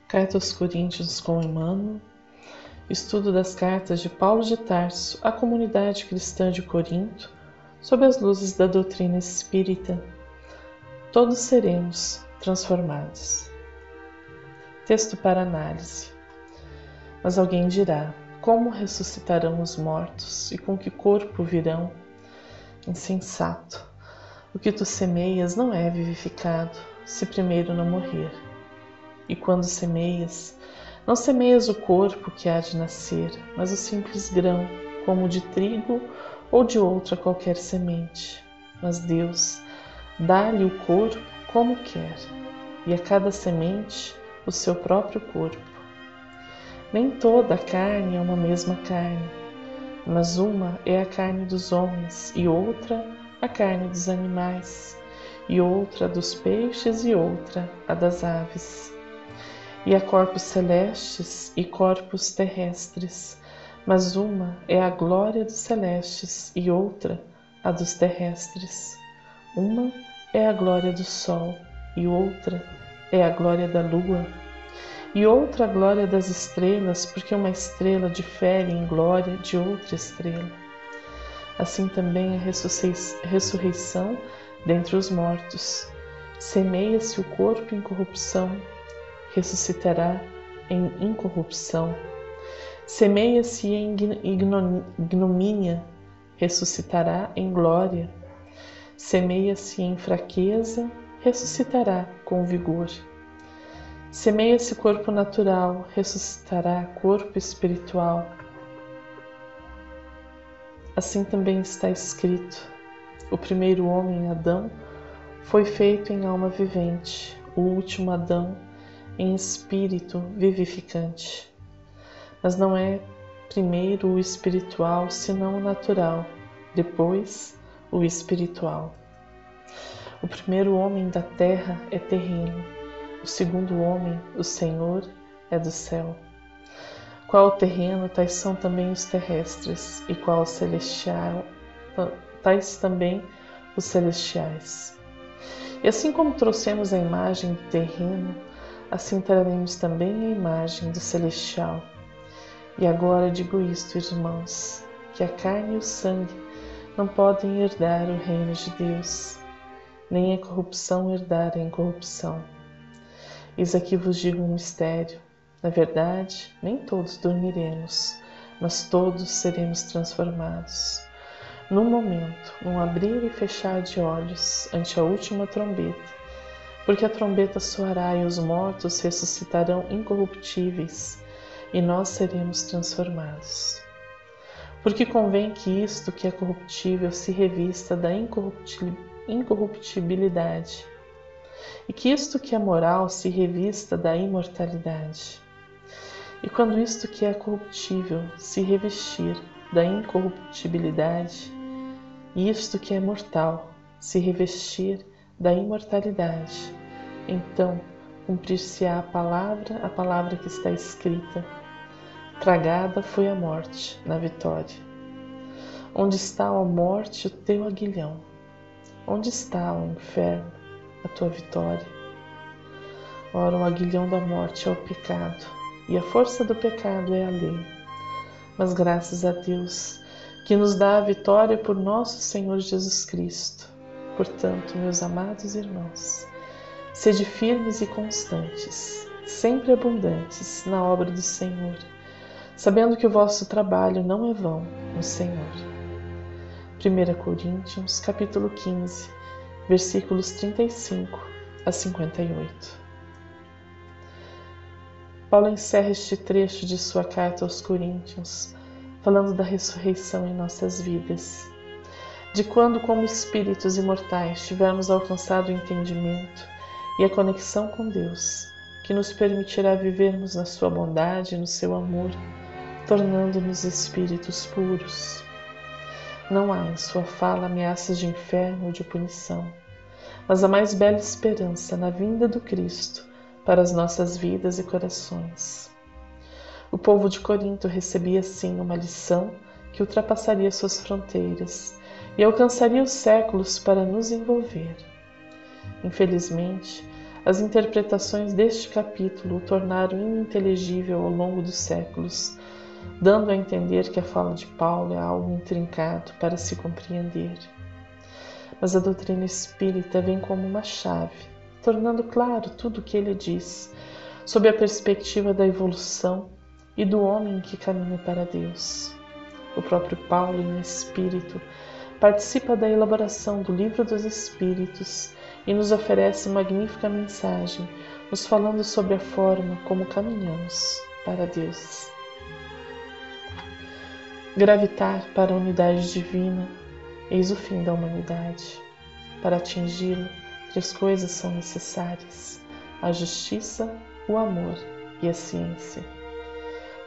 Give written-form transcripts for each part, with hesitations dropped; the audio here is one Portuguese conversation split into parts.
Carta aos Coríntios com Emmanuel. Estudo das cartas de Paulo de Tarso à comunidade cristã de Corinto, sob as luzes da doutrina espírita. Todos seremos transformados. Texto para análise. Mas alguém dirá: como ressuscitarão os mortos e com que corpo virão? Insensato! O que tu semeias não é vivificado, se primeiro não morrer. E quando semeias, não semeias o corpo que há de nascer, mas o simples grão, como o de trigo ou de outra qualquer semente. Mas Deus dá-lhe o corpo como quer, e a cada semente o seu próprio corpo. Nem toda a carne é uma mesma carne, mas uma é a carne dos homens, e outra a carne dos animais, e outra a dos peixes, e outra a das aves. E há corpos celestes e corpos terrestres, mas uma é a glória dos celestes e outra a dos terrestres. Uma é a glória do sol e outra é a glória da lua, e outra a glória das estrelas, porque uma estrela difere em glória de outra estrela. Assim também a ressurreição dentre os mortos. Semeia-se o corpo em corrupção, ressuscitará em incorrupção. Semeia-se em ignomínia, ressuscitará em glória. Semeia-se em fraqueza, ressuscitará com vigor. Semeia-se corpo natural, ressuscitará corpo espiritual. Assim também está escrito: o primeiro homem, Adão, foi feito em alma vivente, o último Adão em espírito vivificante. Mas não é primeiro o espiritual, senão o natural, depois o espiritual. O primeiro homem da terra é terreno, o segundo homem, o Senhor, é do céu. Qual o terreno, tais são também os terrestres, e qual o celestial, tais também os celestiais. E assim como trouxemos a imagem do terreno, assim traremos também a imagem do celestial. E agora digo isto, irmãos, que a carne e o sangue não podem herdar o reino de Deus, nem a corrupção herdar a incorrupção. Eis aqui vos digo um mistério. Na verdade, nem todos dormiremos, mas todos seremos transformados. Num momento, num abrir e fechar de olhos, ante a última trombeta, porque a trombeta soará e os mortos ressuscitarão incorruptíveis, e nós seremos transformados. Porque convém que isto que é corruptível se revista da incorruptibilidade, e que isto que é moral se revista da imortalidade. E quando isto que é corruptível se revestir da incorruptibilidade, e isto que é mortal se revestir da imortalidade, então cumprir-se-á a palavra que está escrita: tragada foi a morte na vitória. Onde está, ó morte, o teu aguilhão? Onde está, ó inferno, a tua vitória? Ora, o aguilhão da morte é o pecado, e a força do pecado é a lei. Mas graças a Deus, que nos dá a vitória por nosso Senhor Jesus Cristo. Portanto, meus amados irmãos, sede firmes e constantes, sempre abundantes na obra do Senhor, sabendo que o vosso trabalho não é vão no Senhor. 1 Coríntios, capítulo 15, versículos 35 a 58. Paulo encerra este trecho de sua carta aos Coríntios, falando da ressurreição em nossas vidas, de quando, como espíritos imortais, tivermos alcançado o entendimento e a conexão com Deus, que nos permitirá vivermos na sua bondade e no seu amor, tornando-nos espíritos puros. Não há em sua fala ameaças de inferno ou de punição, mas a mais bela esperança na vinda do Cristo para as nossas vidas e corações. O povo de Corinto recebia assim uma lição que ultrapassaria suas fronteiras e alcançaria os séculos para nos envolver. Infelizmente, As interpretações deste capítulo o tornaram ininteligível ao longo dos séculos, dando a entender que a fala de Paulo é algo intrincado para se compreender. Mas a doutrina espírita vem como uma chave, tornando claro tudo o que ele diz, sob a perspectiva da evolução e do homem que caminha para Deus. O próprio Paulo, em espírito, participa da elaboração do Livro dos Espíritos e nos oferece magnífica mensagem, nos falando sobre a forma como caminhamos para Deus. Gravitar para a unidade divina, eis o fim da humanidade. Para atingi-lo, 3 coisas são necessárias: a justiça, o amor e a ciência.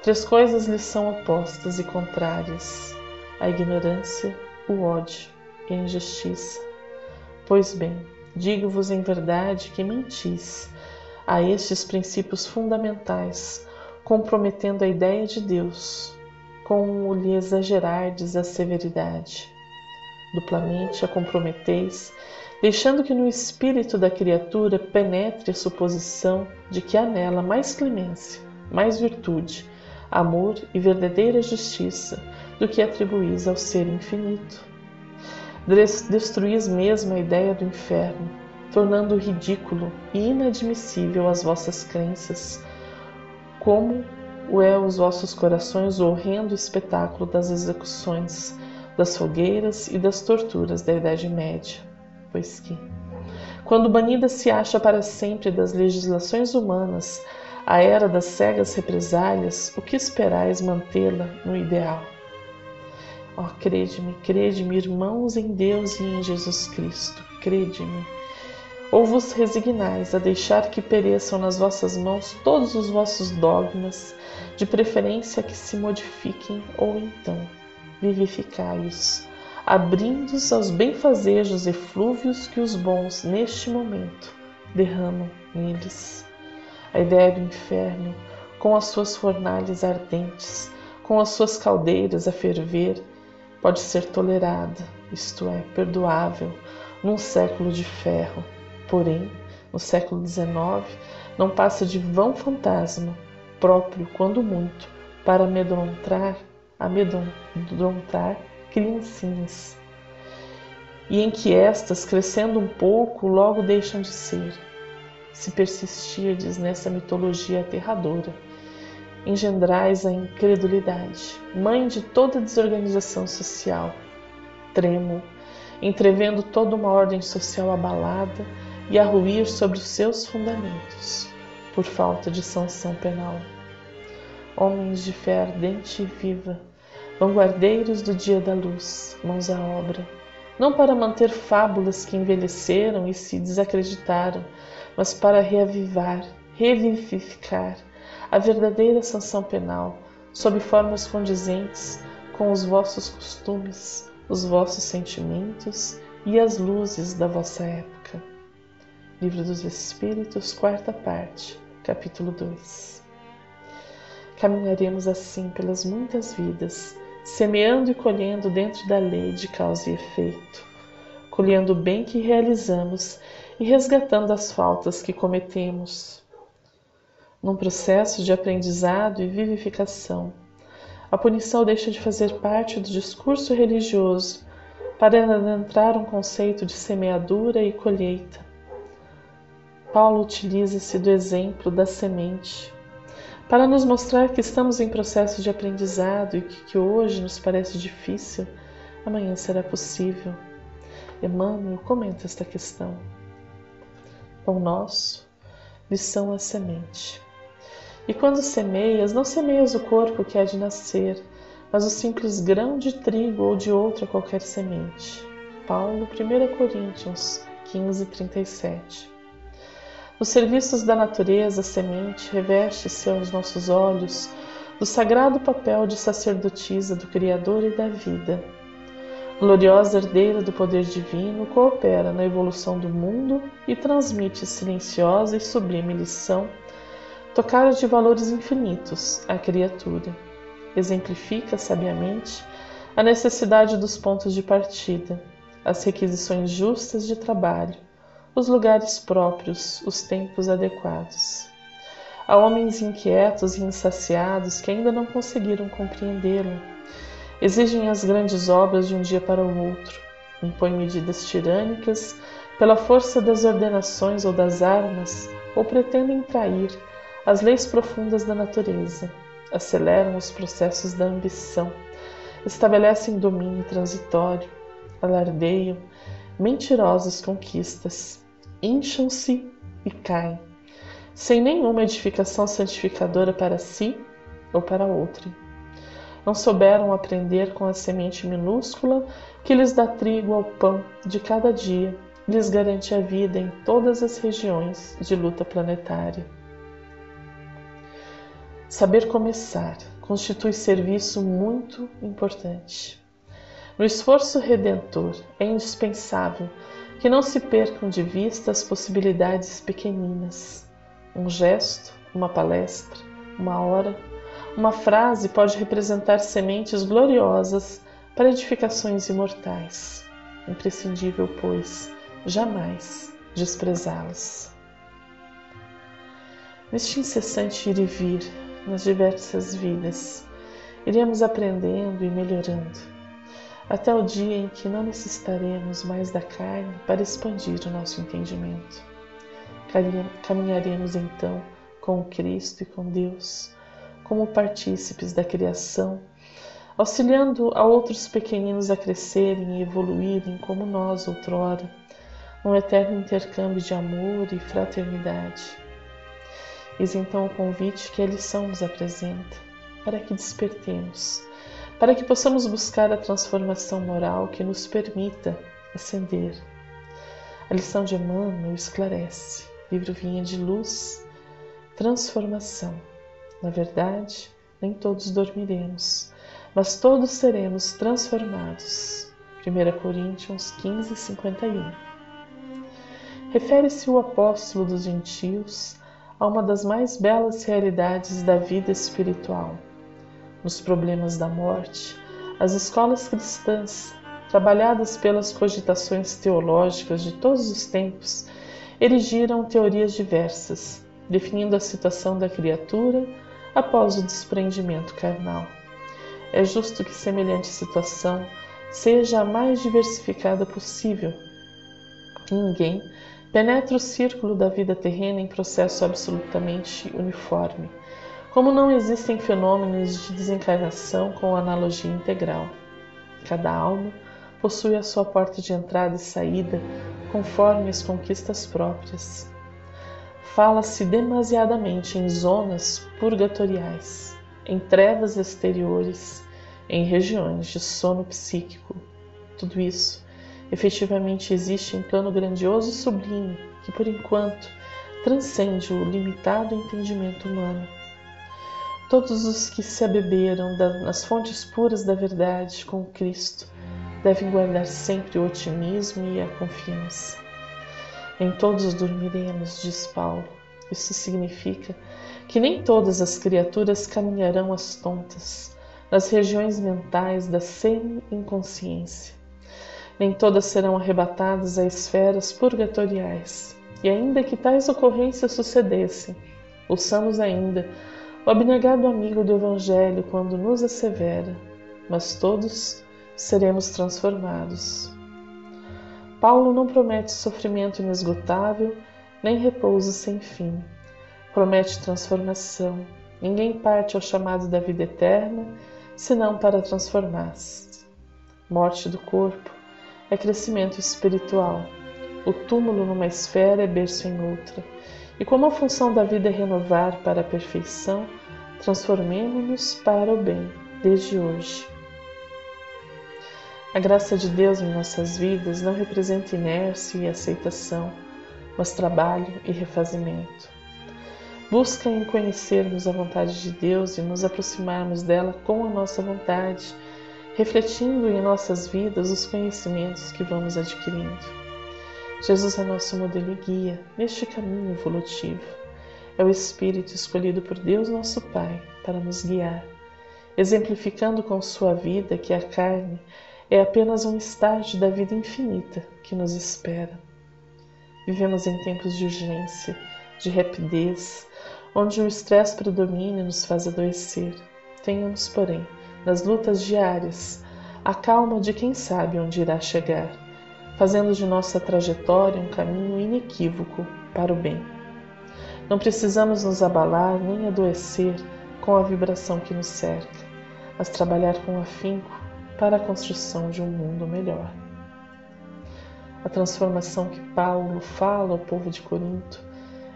3 coisas lhes são opostas e contrárias: a ignorância, o ódio e a injustiça. Pois bem, digo-vos em verdade que mentis a estes princípios fundamentais, comprometendo a ideia de Deus, com o lhe exagerardes a severidade. Duplamente a comprometeis, deixando que no espírito da criatura penetre a suposição de que há nela mais clemência, mais virtude, amor e verdadeira justiça do que atribuís ao ser infinito. Destruís mesmo a ideia do inferno, tornando ridículo e inadmissível as vossas crenças, como o é os vossos corações o horrendo espetáculo das execuções, das fogueiras e das torturas da Idade Média. Pois que, quando banida se acha para sempre das legislações humanas a era das cegas represálias, o que esperais mantê-la no ideal? Ó, crede-me, irmãos em Deus e em Jesus Cristo, crede-me. Ou vos resignais a deixar que pereçam nas vossas mãos todos os vossos dogmas, de preferência que se modifiquem, ou então vivificai-os, abrindo-os aos benfazejos eflúvios que os bons, neste momento, derramam neles. A ideia do inferno, com as suas fornalhas ardentes, com as suas caldeiras a ferver, pode ser tolerada, isto é, perdoável, num século de ferro. Porém, no século XIX, não passa de vão fantasma, próprio, quando muito, para amedrontar criancinhas, e em que estas, crescendo um pouco, logo deixam de ser. Se persistirdes nessa mitologia aterradora, engendrais a incredulidade, mãe de toda desorganização social. Tremo, entrevendo toda uma ordem social abalada e a ruir sobre os seus fundamentos, por falta de sanção penal. Homens de fé ardente e viva, vanguardeiros do dia da luz, mãos à obra, não para manter fábulas que envelheceram e se desacreditaram, mas para revivificar a verdadeira sanção penal, sob formas condizentes com os vossos costumes, os vossos sentimentos e as luzes da vossa época. Livro dos Espíritos, 4ª parte, capítulo 2. Caminharemos assim pelas muitas vidas, semeando e colhendo dentro da lei de causa e efeito, colhendo o bem que realizamos e resgatando as faltas que cometemos. Num processo de aprendizado e vivificação, a punição deixa de fazer parte do discurso religioso para adentrar um conceito de semeadura e colheita. Paulo utiliza-se do exemplo da semente para nos mostrar que estamos em processo de aprendizado e que hoje nos parece difícil, amanhã será possível. Emmanuel comenta esta questão. Pão nosso, lição a semente. E quando semeias, não semeias o corpo que há de nascer, mas o simples grão de trigo ou de outra qualquer semente. Paulo, 1 Coríntios 15:37. Nos serviços da natureza, a semente reveste-se aos nossos olhos do sagrado papel de sacerdotisa do Criador e da vida. Gloriosa herdeira do poder divino, coopera na evolução do mundo e transmite silenciosa e sublime lição, tocada de valores infinitos à criatura. Exemplifica sabiamente a necessidade dos pontos de partida, as requisições justas de trabalho, os lugares próprios, os tempos adequados. Há homens inquietos e insaciados que ainda não conseguiram compreendê-lo. Exigem as grandes obras de um dia para o outro, impõem medidas tirânicas pela força das ordenações ou das armas, ou pretendem trair as leis profundas da natureza, aceleram os processos da ambição, estabelecem domínio transitório, alardeiam mentirosas conquistas, incham-se e caem, sem nenhuma edificação santificadora para si ou para outrem. Não souberam aprender com a semente minúscula que lhes dá trigo ao pão de cada dia, lhes garante a vida em todas as regiões de luta planetária. Saber começar constitui serviço muito importante. No esforço redentor é indispensável que não se percam de vista as possibilidades pequeninas. Um gesto, uma palestra, uma hora, uma frase pode representar sementes gloriosas para edificações imortais. Imprescindível, pois, jamais desprezá-las. Neste incessante ir e vir, nas diversas vidas, iremos aprendendo e melhorando, até o dia em que não necessitaremos mais da carne para expandir o nosso entendimento. Caminharemos então com Cristo e com Deus, como partícipes da criação, auxiliando a outros pequeninos a crescerem e evoluírem como nós outrora, num eterno intercâmbio de amor e fraternidade. Eis então o convite que a lição nos apresenta, para que despertemos, para que possamos buscar a transformação moral que nos permita ascender. A lição de Emmanuel esclarece, livro Vinha de Luz, transformação. Na verdade, nem todos dormiremos, mas todos seremos transformados. 1 Coríntios 15, 51. Refere-se o apóstolo dos gentios a uma das mais belas realidades da vida espiritual. Nos problemas da morte, as escolas cristãs, trabalhadas pelas cogitações teológicas de todos os tempos, erigiram teorias diversas, definindo a situação da criatura após o desprendimento carnal. É justo que semelhante situação seja a mais diversificada possível. Ninguém penetra o círculo da vida terrena em processo absolutamente uniforme, como não existem fenômenos de desencarnação com analogia integral. Cada alma possui a sua porta de entrada e saída conforme as conquistas próprias. Fala-se demasiadamente em zonas purgatoriais, em trevas exteriores, em regiões de sono psíquico. Tudo isso efetivamente existe em plano grandioso e sublime que, por enquanto, transcende o limitado entendimento humano. Todos os que se abeberam nas fontes puras da verdade com Cristo devem guardar sempre o otimismo e a confiança. Nem todos dormiremos, diz Paulo. Isso significa que nem todas as criaturas caminharão às tontas, nas regiões mentais da semi-inconsciência. Nem todas serão arrebatadas a esferas purgatoriais. E ainda que tais ocorrências sucedessem, ouçamos ainda o abnegado amigo do Evangelho quando nos assevera, mas todos seremos transformados. Paulo não promete sofrimento inesgotável, nem repouso sem fim. Promete transformação. Ninguém parte ao chamado da vida eterna, senão para transformar-se. Morte do corpo é crescimento espiritual. O túmulo numa esfera é berço em outra. E como a função da vida é renovar para a perfeição, transformemo-nos para o bem, desde hoje. A graça de Deus em nossas vidas não representa inércia e aceitação, mas trabalho e refazimento. Busca em conhecermos a vontade de Deus e nos aproximarmos dela com a nossa vontade, refletindo em nossas vidas os conhecimentos que vamos adquirindo. Jesus é nosso modelo e guia neste caminho evolutivo. É o Espírito escolhido por Deus nosso Pai para nos guiar, exemplificando com sua vida que a carne é apenas um estágio da vida infinita que nos espera. Vivemos em tempos de urgência, de rapidez, onde o estresse predomina e nos faz adoecer. Tenhamos, porém, nas lutas diárias, a calma de quem sabe onde irá chegar, fazendo de nossa trajetória um caminho inequívoco para o bem. Não precisamos nos abalar nem adoecer com a vibração que nos cerca, mas trabalhar com afinco para a construção de um mundo melhor. A transformação que Paulo fala ao povo de Corinto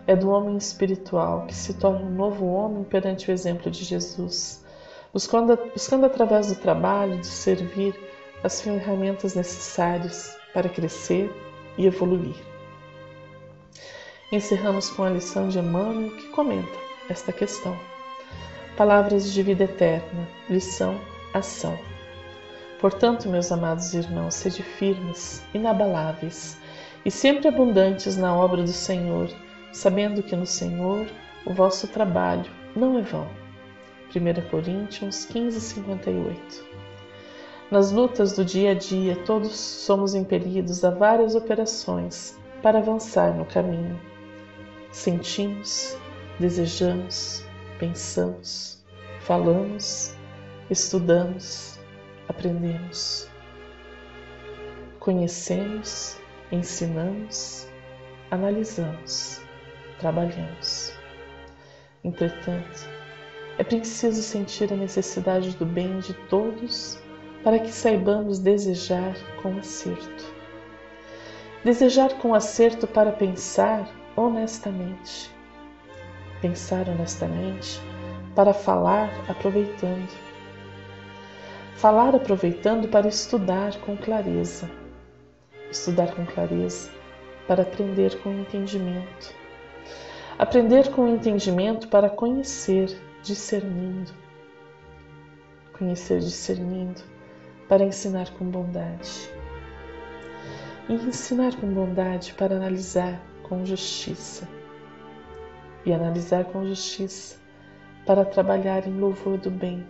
é do homem espiritual que se torna um novo homem perante o exemplo de Jesus, buscando através do trabalho, de servir, as ferramentas necessárias para crescer e evoluir. Encerramos com a lição de Emmanuel que comenta esta questão. Palavras de vida eterna, lição, ação. Portanto, meus amados irmãos, sede firmes, inabaláveis e sempre abundantes na obra do Senhor, sabendo que no Senhor o vosso trabalho não é vão. 1 Coríntios 15:58. Nas lutas do dia a dia, todos somos impelidos a várias operações para avançar no caminho. Sentimos, desejamos, pensamos, falamos, estudamos, aprendemos, conhecemos, ensinamos, analisamos, trabalhamos. Entretanto, é preciso sentir a necessidade do bem de todos para que saibamos desejar com acerto. Desejar com acerto para pensar honestamente. Pensar honestamente para falar aproveitando. Falar aproveitando para estudar com clareza. Estudar com clareza para aprender com entendimento. Aprender com entendimento para conhecer, discernindo. Conhecer discernindo para ensinar com bondade. E ensinar com bondade para analisar com justiça. E analisar com justiça para trabalhar em louvor do bem,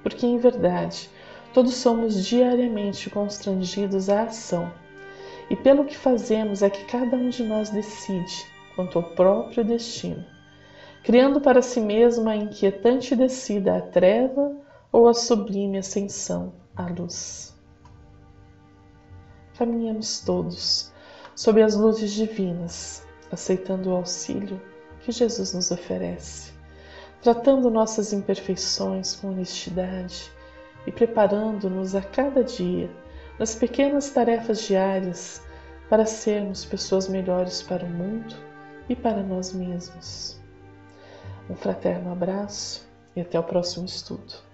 porque em verdade todos somos diariamente constrangidos à ação, e pelo que fazemos é que cada um de nós decide quanto ao próprio destino, criando para si mesmo a inquietante descida à treva ou a sublime ascensão à luz. Caminhamos todos sob as luzes divinas, aceitando o auxílio que Jesus nos oferece, tratando nossas imperfeições com honestidade e preparando-nos a cada dia nas pequenas tarefas diárias para sermos pessoas melhores para o mundo e para nós mesmos. Um fraterno abraço e até o próximo estudo.